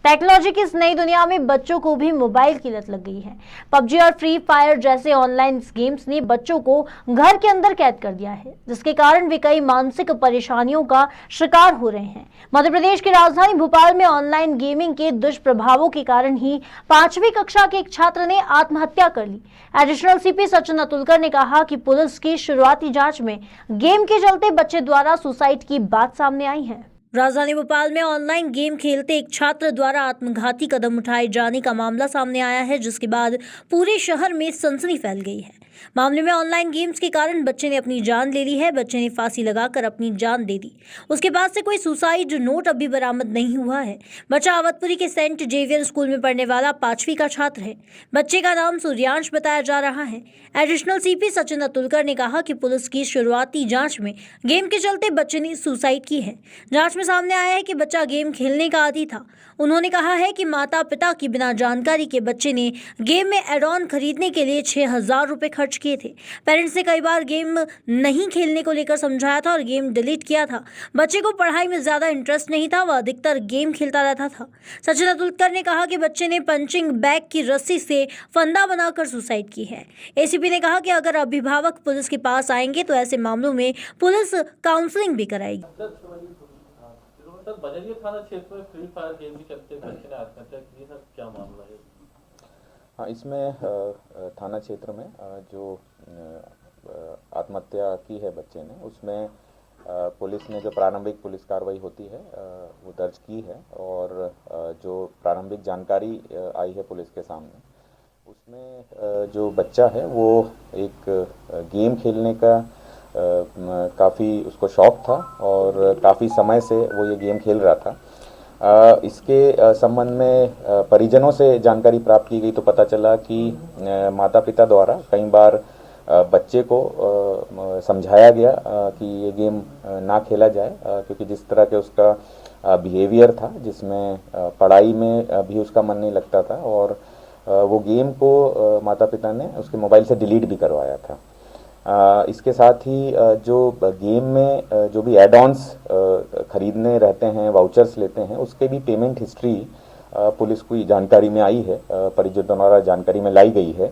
Technology की इस नई दुनिया में बच्चों को भी मोबाइल की लत लग गई है। पबजी और फ्री फायर जैसे ऑनलाइन गेम्स ने बच्चों को घर के अंदर कैद कर दिया है, जिसके कारण वे कई मानसिक परेशानियों का शिकार हो रहे हैं। मध्य प्रदेश की राजधानी भोपाल में ऑनलाइन गेमिंग के दुष्प्रभावों के कारण ही 5वीं कक्षा के एक छात्र ने आत्महत्या कर ली। एडिशनल सीपी सचिन अतुलकर ने कहा कि पुलिस की शुरुआती जांच में गेम के चलते बच्चे द्वारा सुसाइड की बात सामने आई है। राजधानी भोपाल में ऑनलाइन गेम खेलते एक छात्र द्वारा आत्मघाती कदम उठाए जाने का मामला सामने आया है, जिसके बाद पूरे शहर में सनसनी फैल गई है। मामले में ऑनलाइन गेम्स के कारण बच्चे ने अपनी जान ले ली है। बच्चे ने फांसी लगाकर अपनी जान दे दी। उसके पास से कोई सुसाइड नोट अभी बरामद नहीं हुआ है। बच्चा आवतपुरी के सेंट जेवियर स्कूल में पढ़ने वाला 5वीं का छात्र है। बच्चे का नाम सूर्यांश बताया जा रहा है। एडिशनल सीपी सचिन अतुलकर ने कहा कि पुलिस की शुरुआती जांच में गेम के चलते बच्चे ने सुसाइड की है। जांच में सामने आया है कि बच्चा गेम खेलने का आदी था। उन्होंने कहा है कि माता पिता की बिना जानकारी के बच्चे ने गेम में एड ऑन खरीदने के लिए 6,000 रुपए खर्च किए थे। पेरेंट्स ने कई बार गेम नहीं खेलने को लेकर समझाया था और गेम डिलीट किया था। बच्चे को पढ़ाई में ज्यादा इंटरेस्ट नहीं था, वह अधिकतर गेम खेलता रहता था। सचिन अतुलकर ने कहा कि बच्चे ने पंचिंग बैग की रस्सी से फंदा बनाकर सुसाइड की है। एसीपी ने कहा कि अगर अभिभावक पुलिस के पास आएंगे तो ऐसे मामलों में पुलिस काउंसलिंग भी कराएगी। सर, बजरिया थाना क्षेत्र में फ्री फायर गेम के चलते बच्चे ने आत्महत्या की, सर क्या मामला है? हाँ, इसमें थाना क्षेत्र में जो आत्महत्या की है बच्चे ने, उसमें पुलिस ने जो प्रारंभिक पुलिस कार्रवाई होती है वो दर्ज की है और जो प्रारंभिक जानकारी आई है पुलिस के सामने, उसमें जो बच्चा है वो एक गेम खेलने का काफ़ी उसको शौक़ था और काफ़ी समय से वो ये गेम खेल रहा था। इसके संबंध में परिजनों से जानकारी प्राप्त की गई तो पता चला कि माता पिता द्वारा कई बार बच्चे को समझाया गया कि ये गेम ना खेला जाए, क्योंकि जिस तरह के उसका बिहेवियर था, जिसमें पढ़ाई में भी उसका मन नहीं लगता था और वो गेम को माता पिता ने उसके मोबाइल से डिलीट भी करवाया था। इसके साथ ही जो गेम में जो भी एड ऑन्स खरीदने रहते हैं, वाउचर्स लेते हैं, उसके भी पेमेंट हिस्ट्री पुलिस को जानकारी में आई है, परिजनों द्वारा जानकारी में लाई गई है।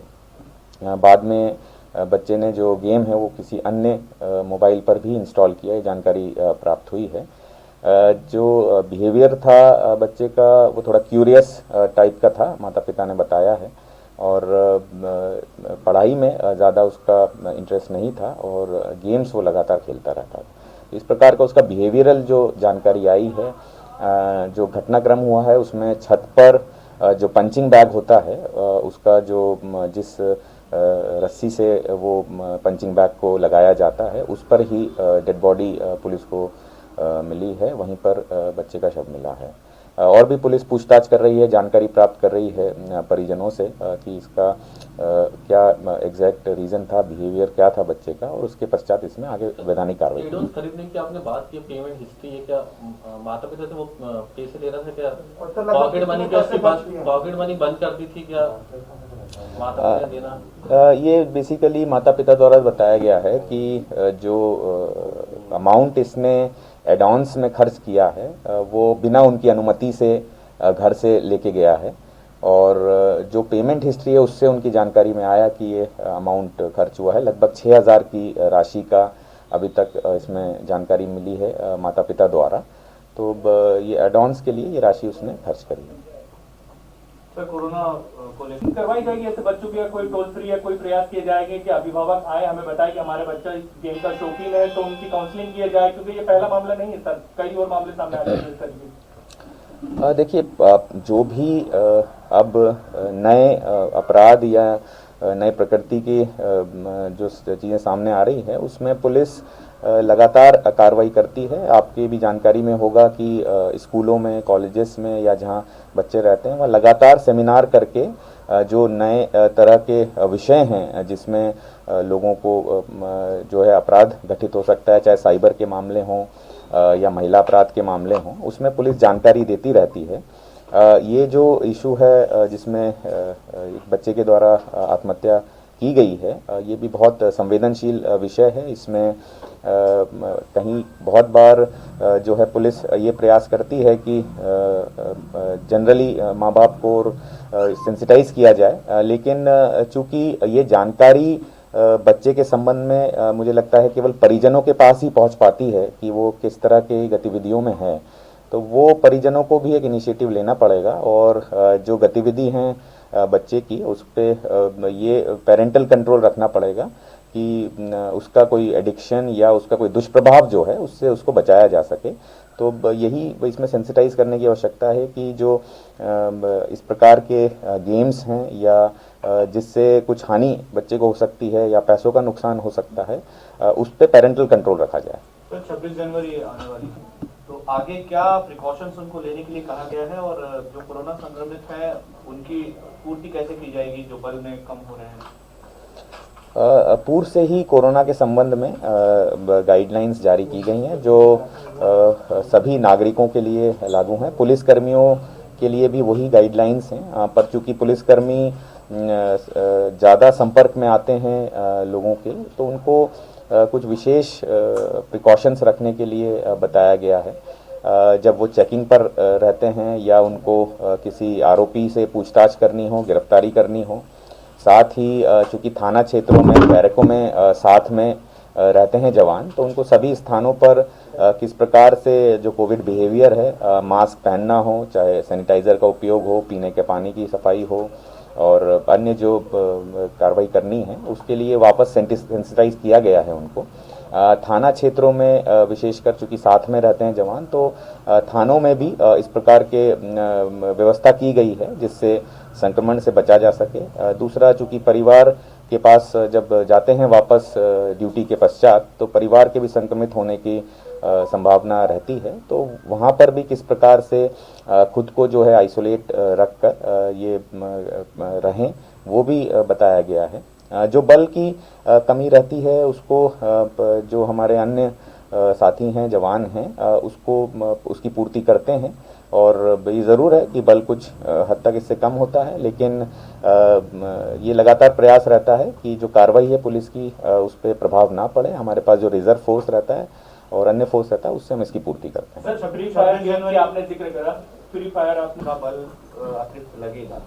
बाद में बच्चे ने जो गेम है वो किसी अन्य मोबाइल पर भी इंस्टॉल किया, ये जानकारी प्राप्त हुई है। जो बिहेवियर था बच्चे का वो थोड़ा क्यूरियस टाइप का था, माता पिता ने बताया है, और पढ़ाई में ज़्यादा उसका इंटरेस्ट नहीं था और गेम्स वो लगातार खेलता रहता था। इस प्रकार का उसका बिहेवियरल जो जानकारी आई है, जो घटनाक्रम हुआ है उसमें छत पर जो पंचिंग बैग होता है उसका जो जिस रस्सी से वो पंचिंग बैग को लगाया जाता है, उस पर ही डेड बॉडी पुलिस को मिली है, वहीं पर बच्चे का शव मिला है। और भी पुलिस पूछताछ कर रही है, जानकारी प्राप्त कर रही है परिजनों से कि इसका क्या एग्जैक्ट रीज़न था, बिहेवियर क्या था बच्चे का, और उसके पश्चात इसमें आगे वैधानिक कार्रवाई की। खरीदने की आपने बात की, पेमेंट हिस्ट्री है, क्या माता पिता से वो पैसे ले रहा था, क्या पॉकेट मनी का उसके पास पॉकेट मनी बंद कर दी थी, क्या माता पिता देना? ये बेसिकली माता पिता द्वारा बताया गया है कि जो अमाउंट इसने एडवांस में खर्च किया है वो बिना उनकी अनुमति से घर से लेके गया है, और जो पेमेंट हिस्ट्री है उससे उनकी जानकारी में आया कि ये अमाउंट खर्च हुआ है। लगभग 6,000 की राशि का अभी तक इसमें जानकारी मिली है माता पिता द्वारा। तो ये एडवांस के लिए ये राशि उसने खर्च करी है। सर, कोरोना को लेकर करवाई जाएगी ऐसे बच्चों की, कोई टोल फ्री या कोई प्रयास किए जाएंगे कि अभिभावक आए, हमें बताए कि हमारे बच्चा इस गेम का शौकीन है, तो उनकी काउंसलिंग किया जाए, क्योंकि ये पहला मामला नहीं है सर, कई और मामले सामने आ रहे हैं। देखिए, जो भी अब नए अपराध या नए प्रकृति की जो चीज़ें सामने आ रही है उसमें पुलिस लगातार कार्रवाई करती है। आपकी भी जानकारी में होगा कि स्कूलों में, कॉलेजेस में या जहां बच्चे रहते हैं वहाँ लगातार सेमिनार करके जो नए तरह के विषय हैं जिसमें लोगों को जो है अपराध घटित हो सकता है, चाहे साइबर के मामले हों या महिला अपराध के मामले हों, उसमें पुलिस जानकारी देती रहती है। ये जो इशू है जिसमें एक बच्चे के द्वारा आत्महत्या की गई है ये भी बहुत संवेदनशील विषय है। इसमें कहीं बहुत बार जो है पुलिस ये प्रयास करती है कि जनरली माँ बाप को सेंसिटाइज किया जाए, लेकिन चूंकि ये जानकारी बच्चे के संबंध में मुझे लगता है केवल परिजनों के पास ही पहुंच पाती है कि वो किस तरह के गतिविधियों में है, तो वो परिजनों को भी एक इनिशिएटिव लेना पड़ेगा और जो गतिविधि हैं बच्चे की उस पर ये पेरेंटल कंट्रोल रखना पड़ेगा कि उसका कोई एडिक्शन या उसका कोई दुष्प्रभाव जो है उससे उसको बचाया जा सके। तो यही इसमें सेंसिटाइज करने की आवश्यकता है कि जो इस प्रकार के गेम्स हैं या जिससे कुछ हानि बच्चे को हो सकती है या पैसों का नुकसान हो सकता है, उस पर पेरेंटल कंट्रोल रखा जाए। तो 26 जनवरी आने वाली है, तो आगे क्या प्रिकॉशंस उनको लेने के लिए कहा गया है और जो कोरोना संक्रमित है उनकी पूर्ति कैसे की जाएगी जो बल में कम हो रहे हैं? पूर्व से ही कोरोना के संबंध में गाइडलाइंस जारी की गई हैं जो सभी नागरिकों के लिए लागू हैं। पुलिसकर्मियों के लिए भी वही गाइडलाइंस हैं, पर चूंकि पुलिसकर्मी ज़्यादा संपर्क में आते हैं लोगों के, तो उनको कुछ विशेष प्रिकॉशंस रखने के लिए बताया गया है। जब वो चेकिंग पर रहते हैं या उनको किसी आरोपी से पूछताछ करनी हो, गिरफ्तारी करनी हो, साथ ही चूंकि थाना क्षेत्रों में, बैरकों में साथ में रहते हैं जवान, तो उनको सभी स्थानों पर किस प्रकार से जो कोविड बिहेवियर है, मास्क पहनना हो, चाहे सैनिटाइज़र का उपयोग हो, पीने के पानी की सफाई हो और अन्य जो कार्रवाई करनी है उसके लिए वापस सेंसिटाइज किया गया है उनको। थाना क्षेत्रों में विशेषकर चूंकि साथ में रहते हैं जवान, तो थानों में भी इस प्रकार के व्यवस्था की गई है जिससे संक्रमण से बचा जा सके। दूसरा, चूंकि परिवार के पास जब जाते हैं वापस ड्यूटी के पश्चात, तो परिवार के भी संक्रमित होने की संभावना रहती है, तो वहाँ पर भी किस प्रकार से खुद को जो है आइसोलेट रखकर ये रहें वो भी बताया गया है। जो बल की कमी रहती है उसको जो हमारे अन्य साथी हैं, जवान हैं, उसको उसकी पूर्ति करते हैं और ये ज़रूर है कि बल कुछ हद तक इससे कम होता है, लेकिन ये लगातार प्रयास रहता है कि जो कार्रवाई है पुलिस की उस पर प्रभाव ना पड़े। हमारे पास जो रिजर्व फोर्स रहता है और अन्य फोर्स रहता है उससे हम इसकी पूर्ति करते हैं। सर, फ्री फायर की आपने जिक्र करा, फ्री फायर आपका बल अतिरिक्त लगेगा,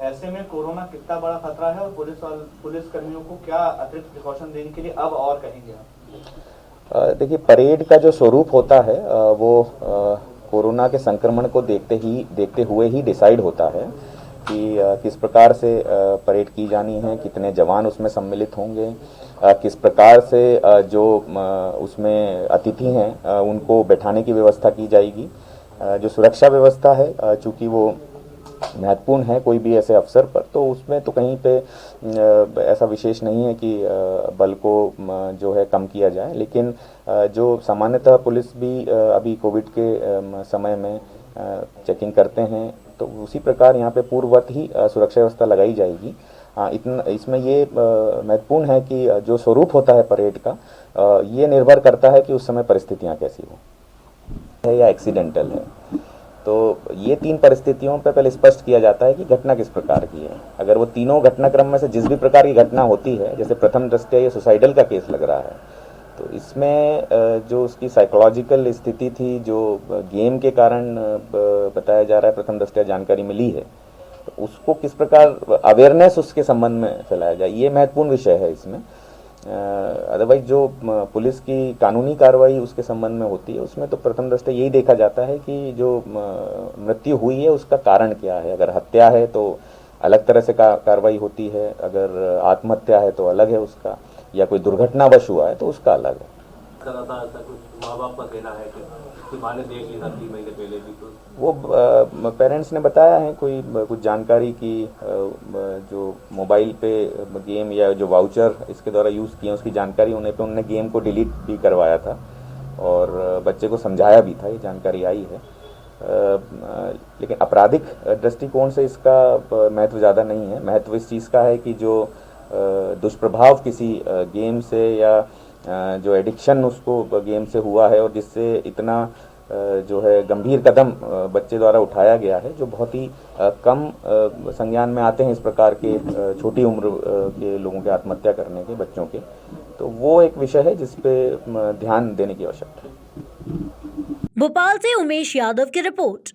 ऐसे में कोरोना कितना बड़ा खतरा है और पुलिस कर्मियों को क्या अतिरिक्त प्रिकॉशन देने के लिए अब और कहेंगे आप? देखिए, परेड का जो स्वरूप होता है वो कोरोना के संक्रमण को देखते हुए ही डिसाइड होता है कि किस प्रकार से परेड की जानी है, कितने जवान उसमें सम्मिलित होंगे, किस प्रकार से जो उसमें अतिथि हैं उनको बैठाने की व्यवस्था की जाएगी। जो सुरक्षा व्यवस्था है चूँकि वो महत्वपूर्ण है कोई भी ऐसे अवसर पर, तो उसमें तो कहीं पे ऐसा विशेष नहीं है कि बल को जो है कम किया जाए, लेकिन जो सामान्यतः पुलिस भी अभी कोविड के समय में चेकिंग करते हैं, तो उसी प्रकार यहाँ पे पूर्ववत ही सुरक्षा व्यवस्था लगाई जाएगी। इसमें ये महत्वपूर्ण है कि जो स्वरूप होता है परेड का, ये निर्भर करता है कि उस समय परिस्थितियाँ कैसी हो है या एक्सीडेंटल है। तो ये तीन परिस्थितियों पे पहले स्पष्ट किया जाता है कि घटना किस प्रकार की है। अगर वो तीनों घटनाक्रम में से जिस भी प्रकार की घटना होती है, जैसे प्रथम दृष्टया ये सुसाइडल का केस लग रहा है, तो इसमें जो उसकी साइकोलॉजिकल स्थिति थी, जो गेम के कारण बताया जा रहा है, प्रथम दृष्टया जानकारी मिली है, तो उसको किस प्रकार अवेयरनेस उसके संबंध में फैलाया जाए, ये महत्वपूर्ण विषय है इसमें। अदरवाइज जो पुलिस की कानूनी कार्रवाई उसके संबंध में होती है, उसमें तो प्रथम दृष्टया यही देखा जाता है कि जो मृत्यु हुई है उसका कारण क्या है। अगर हत्या है तो अलग तरह से कार्रवाई होती है, अगर आत्महत्या है तो अलग है उसका, या कोई दुर्घटनावश हुआ है तो उसका अलग है। ऐसा कुछ माँ बाप का कहना है कि माँ ने देख ली था 3 महीने पहले भी, तो वो पेरेंट्स ने बताया है कोई कुछ जानकारी की जो मोबाइल पे गेम या जो वाउचर इसके द्वारा यूज़ किए उसकी जानकारी होने पे उन्होंने गेम को डिलीट भी करवाया था और बच्चे को समझाया भी था, ये जानकारी आई है। लेकिन आपराधिक दृष्टिकोण से इसका महत्व ज़्यादा नहीं है। महत्व इस चीज़ का है कि जो दुष्प्रभाव किसी गेम से या जो एडिक्शन उसको गेम से हुआ है और जिससे इतना जो है गंभीर कदम बच्चे द्वारा उठाया गया है, जो बहुत ही कम संज्ञान में आते हैं इस प्रकार के छोटी उम्र के लोगों के आत्महत्या करने के, बच्चों के। तो वो एक विषय है जिस पे ध्यान देने की आवश्यकता है। भोपाल से उमेश यादव की रिपोर्ट।